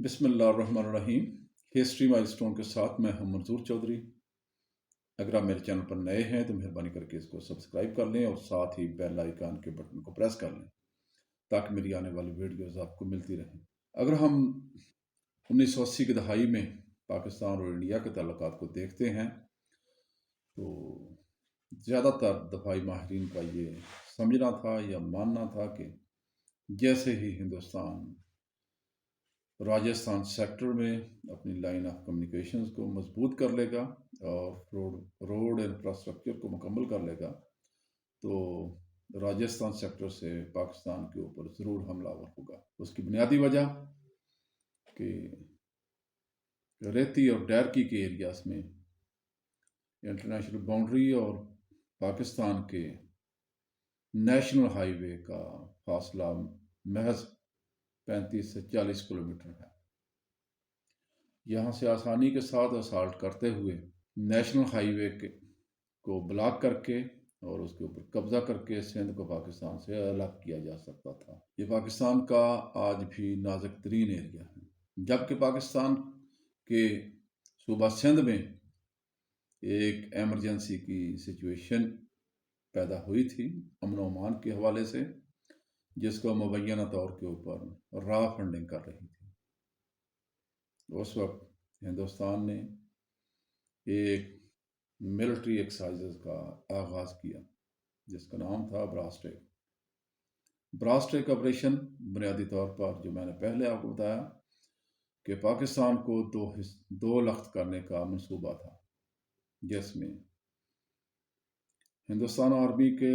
بسم اللہ الرحمن الرحیم۔ ہسٹری مائل سٹون کے ساتھ میں ہوں منظور چودھری۔ اگر آپ میرے چینل پر نئے ہیں تو مہربانی کر کے اس کو سبسکرائب کر لیں اور ساتھ ہی بیل آئیکن کے بٹن کو پریس کر لیں تاکہ میری آنے والی ویڈیوز آپ کو ملتی رہیں۔ اگر ہم 1980 کی دہائی میں پاکستان اور انڈیا کے تعلقات کو دیکھتے ہیں تو زیادہ تر دفاعی ماہرین کا یہ سمجھنا تھا یا ماننا تھا کہ جیسے ہی ہندوستان راجستھان سیکٹر میں اپنی لائن آف کمیونیکیشنز کو مضبوط کر لے گا اور روڈ انفراسٹرکچر کو مکمل کر لے گا تو راجستھان سیکٹر سے پاکستان کے اوپر ضرور حملہ آور ہوگا۔ اس کی بنیادی وجہ کہ ریتی اور ڈیرکی کے ایریاز میں انٹرنیشنل باؤنڈری اور پاکستان کے نیشنل ہائی وے کا فاصلہ محض 35 سے 40 کلومیٹر ہے۔ یہاں سے آسانی کے ساتھ اسالٹ کرتے ہوئے نیشنل ہائی وے کو بلاک کر کے اور اس کے اوپر قبضہ کر کے سندھ کو پاکستان سے الگ کیا جا سکتا تھا۔ یہ پاکستان کا آج بھی نازک ترین ایریا ہے، جبکہ پاکستان کے صوبہ سندھ میں ایک ایمرجنسی کی سچویشن پیدا ہوئی تھی امن و امان کے حوالے سے، جس کو مبینہ طور کے اوپر را فنڈنگ کر رہی تھی۔ اس وقت ہندوستان نے ایک ملٹری ایکسرسائزز کا آغاز کیا جس کا نام تھا براسٹیک آپریشن۔ بنیادی طور پر جو میں نے پہلے آپ کو بتایا کہ پاکستان کو دو لخت کرنے کا منصوبہ تھا، جس میں ہندوستان آرمی کے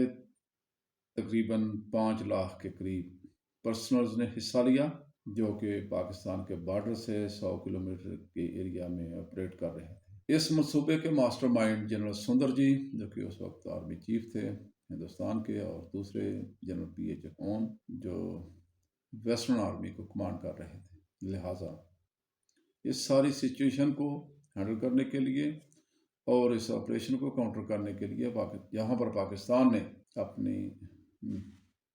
تقریباً 5 لاکھ کے قریب پرسنلز نے حصہ لیا، جو کہ پاکستان کے بارڈر سے 100 کلومیٹر کے ایریا میں آپریٹ کر رہے تھے۔ اس منصوبے کے ماسٹر مائنڈ جنرل سندر جی، جو کہ اس وقت آرمی چیف تھے ہندوستان کے، اور دوسرے جنرل پی ایچ اکون جو ویسٹرن آرمی کو کمانڈ کر رہے تھے۔ لہٰذا اس ساری سچویشن کو ہینڈل کرنے کے لیے اور اس آپریشن کو کاؤنٹر کرنے کے لیے یہاں پر پاکستان نے اپنی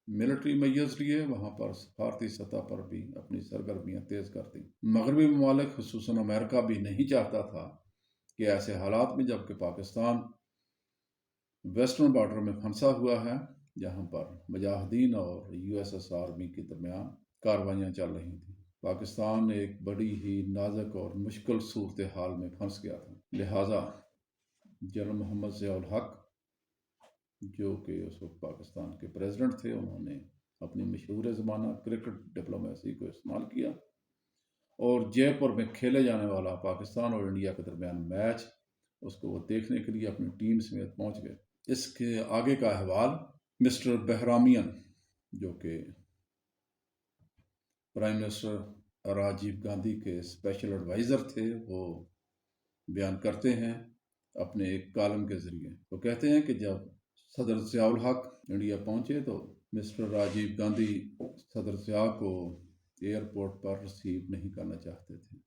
ملٹری میئرز لیے، وہاں پر سفارتی سطح پر بھی اپنی سرگرمیاں تیز کر دیں۔ مغربی ممالک خصوصاً امریکہ بھی نہیں چاہتا تھا کہ ایسے حالات میں، جبکہ پاکستان ویسٹرن بارڈر میں پھنسا ہوا ہے جہاں پر مجاہدین اور یو ایس ایس آرمی کے درمیان کاروائیاں چل رہی تھیں، پاکستان ایک بڑی ہی نازک اور مشکل صورتحال میں پھنس گیا تھا۔ لہٰذا جنرل محمد ضیاء الحق، جو کہ اس وقت پاکستان کے پریزیڈنٹ تھے، انہوں نے اپنی مشہور زمانہ کرکٹ ڈپلومیسی کو استعمال کیا اور جے پور میں کھیلے جانے والا پاکستان اور انڈیا کے درمیان میچ، اس کو وہ دیکھنے کے لیے اپنی ٹیم سمیت پہنچ گئے۔ اس کے آگے کا احوال مسٹر بہرامین، جو کہ پرائم منسٹر راجیو گاندھی کے اسپیشل ایڈوائزر تھے، وہ بیان کرتے ہیں اپنے ایک کالم کے ذریعے۔ وہ کہتے ہیں کہ جب صدر ضیاء الحق انڈیا پہنچے تو مسٹر راجیو گاندھی صدر ضیاء کو ایئرپورٹ پر ریسیو نہیں کرنا چاہتے تھے،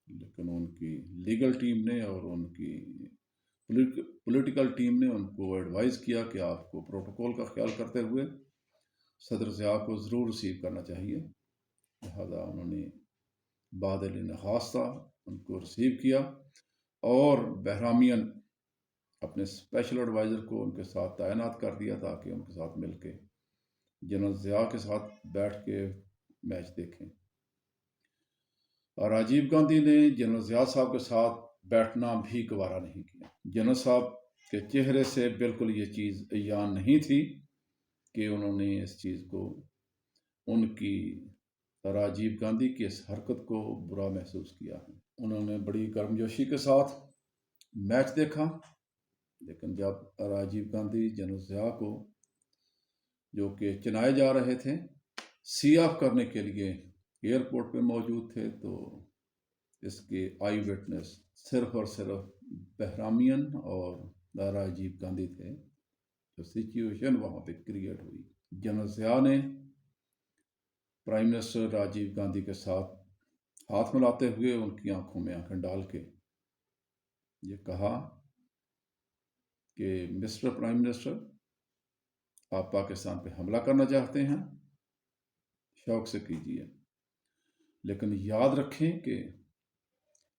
لیکن ان کی لیگل ٹیم نے اور ان کی پولیٹیکل ٹیم نے ان کو ایڈوائز کیا کہ آپ کو پروٹوکول کا خیال کرتے ہوئے صدر ضیاء کو ضرور ریسیو کرنا چاہیے۔ لہٰذا انہوں نے بادل نخواستہ ان کو ریسیو کیا اور بہرامین اپنے اسپیشل ایڈوائزر کو ان کے ساتھ تعینات کر دیا تاکہ ان کے ساتھ مل کے جنرل ضیاء کے ساتھ بیٹھ کے میچ دیکھیں۔ اور راجیو گاندھی نے جنرل ضیاء صاحب کے ساتھ بیٹھنا بھی گوارا نہیں کیا۔ جنرل صاحب کے چہرے سے بالکل یہ چیز عیان نہیں تھی کہ انہوں نے اس چیز کو، ان کی راجیو گاندھی کی اس حرکت کو برا محسوس کیا ہے۔ انہوں نے بڑی گرمجوشی کے ساتھ میچ دیکھا، لیکن جب راجیو گاندھی جنرل ضیاء کو، جو کہ چنائے جا رہے تھے، سی آف کرنے کے لیے ایئرپورٹ پہ موجود تھے، تو اس کے آئی وٹنس صرف اور صرف بہرامین اور راجیو گاندھی تھے۔ جو سچویشن وہاں پہ کریٹ ہوئی، جنرل ضیاء نے پرائم منسٹر راجیو گاندھی کے ساتھ ہاتھ ملاتے ہوئے ان کی آنکھوں میں آنکھیں ڈال کے یہ کہا کہ مسٹر پرائم منسٹر، آپ پاکستان پہ حملہ کرنا چاہتے ہیں، شوق سے کیجیے۔ لیکن یاد رکھیں کہ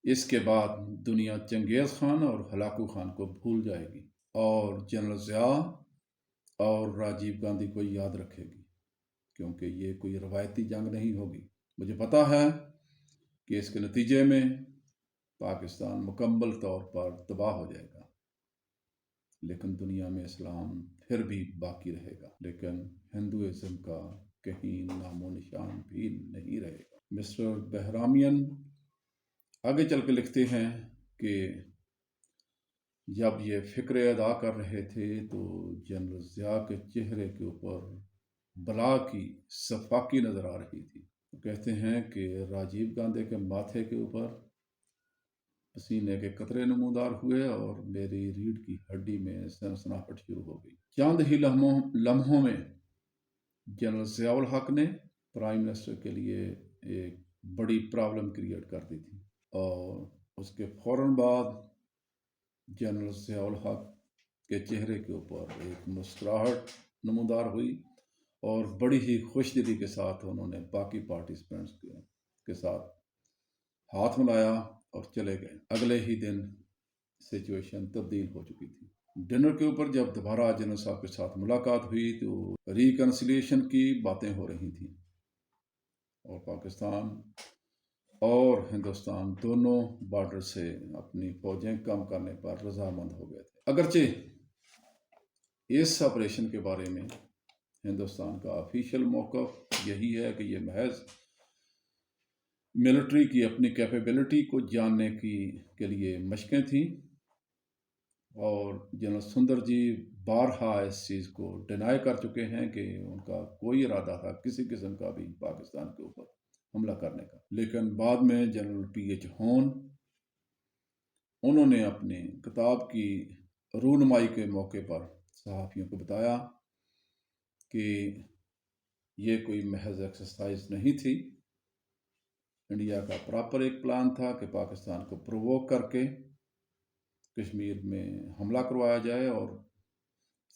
اس کے بعد دنیا چنگیز خان اور ہلاکو خان کو بھول جائے گی اور جنرل ضیاء اور راجیو گاندھی کو یاد رکھے گی، کیونکہ یہ کوئی روایتی جنگ نہیں ہوگی۔ مجھے پتا ہے کہ اس کے نتیجے میں پاکستان مکمل طور پر تباہ ہو جائے گا، لیکن دنیا میں اسلام پھر بھی باقی رہے گا، لیکن ہندوازم کا کہیں نام و نشان بھی نہیں رہے گا۔ مسٹر بہرامین آگے چل کے لکھتے ہیں کہ جب یہ فکرے ادا کر رہے تھے تو جنرل ضیاء کے چہرے کے اوپر بلا کی صفاقی نظر آ رہی تھی۔ وہ کہتے ہیں کہ راجیو گاندھی کے ماتھے کے اوپر پسینے کے قطرے نمودار ہوئے اور میری ریڑھ کی ہڈی میں سنسناہٹ شروع ہو گئی۔ چند ہی لمحوں میں جنرل ضیاء الحق نے پرائم منسٹر کے لیے ایک بڑی پرابلم کریٹ کر دی تھی، اور اس کے فوراً بعد جنرل ضیاء الحق کے چہرے کے اوپر ایک مسکراہٹ نمودار ہوئی اور بڑی ہی خوش دلی کے ساتھ انہوں نے باقی پارٹیسپینٹس کے ساتھ ہاتھ ملایا اور چلے گئے۔ اگلے ہی دن سچویشن تبدیل ہو چکی تھی۔ ڈنر کے اوپر جب دوبارہ جنرل صاحب کے ساتھ ملاقات ہوئی تو ریکنسیلیشن کی باتیں ہو رہی تھیں، اور پاکستان اور ہندوستان دونوں بارڈر سے اپنی فوجیں کم کرنے پر رضامند ہو گئے تھے۔ اگرچہ اس آپریشن کے بارے میں ہندوستان کا آفیشیل موقف یہی ہے کہ یہ محض ملٹری کی اپنی کیپیبلٹی کو جاننے کے لیے مشقیں تھیں، اور جنرل سندر جی بارہا اس چیز کو ڈینائی کر چکے ہیں کہ ان کا کوئی ارادہ تھا کسی قسم کا بھی پاکستان کے اوپر حملہ کرنے کا۔ لیکن بعد میں جنرل پی ایچ ہون انہوں نے اپنی کتاب کی رونمائی کے موقع پر صحافیوں کو بتایا کہ یہ کوئی محض ایکسرسائز نہیں تھی، انڈیا کا پراپر ایک پلان تھا کہ پاکستان کو پرووک کر کے کشمیر میں حملہ کروایا جائے، اور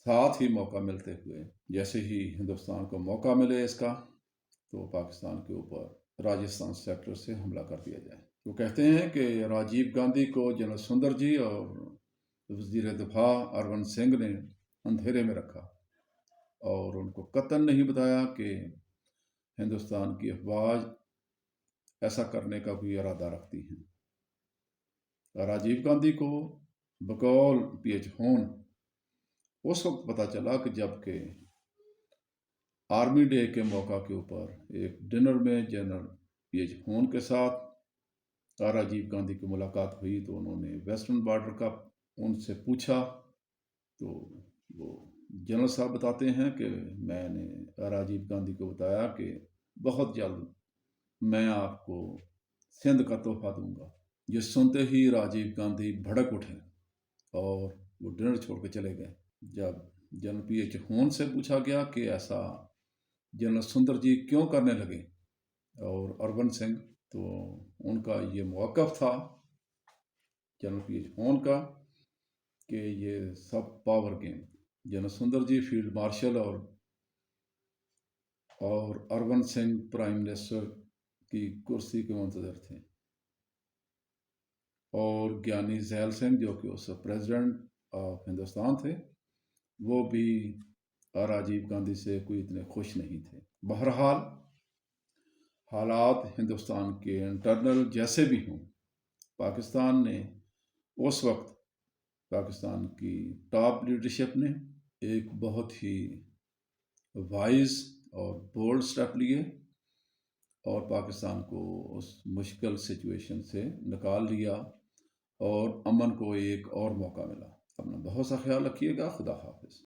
ساتھ ہی موقع ملتے ہوئے جیسے ہی ہندوستان کو موقع ملے اس کا تو پاکستان کے اوپر راجستھان سیکٹر سے حملہ کر دیا جائے۔ وہ کہتے ہیں کہ راجیو گاندھی کو جنرل سندر جی اور وزیر دفاع ارون سنگھ نے اندھیرے میں رکھا اور ان کو قطعاً نہیں بتایا کہ ہندوستان کی افواج ایسا کرنے کا کوئی ارادہ رکھتی ہیں۔ راجیو گاندھی کو بقول پی ایچ ہون اس وقت پتہ چلا کہ جب کہ آرمی ڈے کے موقع کے اوپر ایک ڈنر میں جنرل پی ایچ ہون کے ساتھ راجیو گاندھی کی ملاقات ہوئی تو انہوں نے ویسٹرن بارڈر کا ان سے پوچھا، تو وہ جنرل صاحب بتاتے ہیں کہ میں نے راجیو گاندھی کو بتایا کہ بہت جلد میں آپ کو سندھ کا تحفہ دوں گا۔ یہ سنتے ہی راجیو گاندھی بھڑک اٹھے اور وہ ڈنر چھوڑ کے چلے گئے۔ جب جنرل پی ایچ ہون سے پوچھا گیا کہ ایسا جنرل سندر جی کیوں کرنے لگے اور ارون سنگھ، تو ان کا یہ موقف تھا جنرل پی ایچ ہون کا کہ یہ سب پاور گیم۔ جنرل سندر جی فیلڈ مارشل اور ارون سنگھ پرائم منسٹر کی کرسی کے منتظر تھے، اور گیانی زیل سنگھ جو کہ اس پریزیڈنٹ آف ہندوستان تھے وہ بھی راجیو گاندھی سے کوئی اتنے خوش نہیں تھے۔ بہرحال حالات ہندوستان کے انٹرنل جیسے بھی ہوں، پاکستان نے اس وقت پاکستان کی ٹاپ لیڈرشپ نے ایک بہت ہی وائز اور بولڈ سٹیپ لیے اور پاکستان کو اس مشکل سچویشن سے نکال لیا اور امن کو ایک اور موقع ملا۔ اپنا بہت سا خیال رکھیے گا۔ خدا حافظ۔